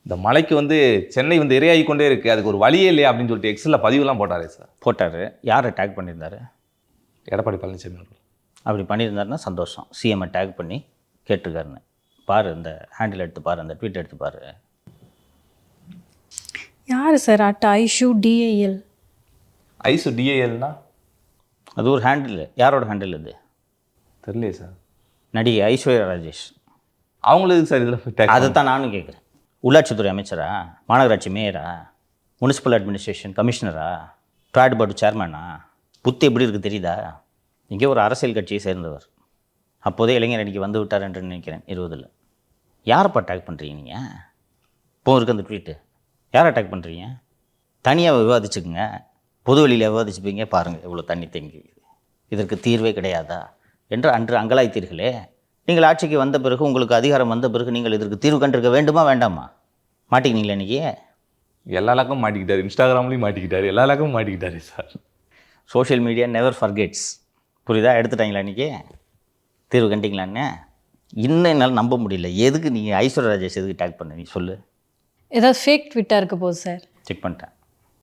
இந்த மலைக்கு வந்து சென்னை வந்து இரையாகி கொண்டே இருக்குது, அதுக்கு ஒரு வழியே இல்லையா அப்படின்னு சொல்லிட்டு எக்ஸலில் பதிவுலாம் போட்டாரே சார். போட்டார். யாரை டேக் பண்ணியிருந்தாரு? எடப்பாடி பழனிசாமி அவர்கள். அப்படி பண்ணியிருந்தாருன்னா சந்தோஷம். சிஎம்ஐ டேக் பண்ணி கேட்டிருக்காருன்னு பாரு, இந்த ஹேண்டில் எடுத்து பாரு, அந்த ட்வீட் எடுத்து பாரு. யார் சார் ஐஷு டிஏஎல்? ஐசு டிஏஎல்னா அது ஒரு ஹேண்டில். யாரோட ஹேண்டில் அது தெரியலையே சார். நடிகை ஐஸ்வர்யா ராஜேஷ். அவங்களுக்கு சார் இதில் அதை தான் நானும் கேட்குறேன். உள்ளாட்சித்துறை அமைச்சரா, மாநகராட்சி மேயரா, முனிசிபல் அட்மினிஸ்ட்ரேஷன் கமிஷனரா, ட்ராட் போர்டு சேர்மனா? புத்தி எப்படி இருக்குது தெரியுதா? இங்கே ஒரு அரசியல் கட்சியை சேர்ந்தவர். அப்போதே இளைஞர் அணிக்கு வந்து விட்டார் என்று நினைக்கிறேன் 20. யாரைப்பா அட்டாக் பண்ணுறீங்க நீங்கள்? இப்போ இருக்குது அந்த ட்வீட்டு. யாரை அட்டாக் பண்ணுறீங்க? தனியாக விவாதிச்சுக்குங்க, பொது வெளியில் விவாதிச்சுப்பீங்க. பாருங்கள் எவ்வளோ தண்ணி தேங்கி, இதற்கு தீர்வே கிடையாதா என்று அன்று அங்கலாய்த்தீர்களே. நீங்கள் ஆட்சிக்கு வந்த பிறகு, உங்களுக்கு அதிகாரம் வந்த பிறகு நீங்கள் இதற்கு தீர்வு கண்டிருக்க வேண்டுமா வேண்டாமா? மாட்டிக்கினீங்களா இன்றைக்கி? எல்லா இலக்கும் மாட்டிக்கிட்டார், இன்ஸ்டாகிராம்லேயும் மாட்டிக்கிட்டார், எல்லா இலக்கும் மாட்டிக்கிட்டாரு sir. Social media never forgets. புரியுதா? எடுத்துட்டாங்களா இன்றைக்கி? தீர்வு கண்டிங்களான்னு இன்னும் என்னால் நம்ப முடியல. எதுக்கு நீங்கள் ஐஸ்வர்யா ராஜேஷ் எதுக்கு டேக் பண்ண? நீ சொல்லு. ஏதாவது ஃபேக் ட்விட்டாக இருக்க போகுது சார். செக் பண்ணிட்டேன்.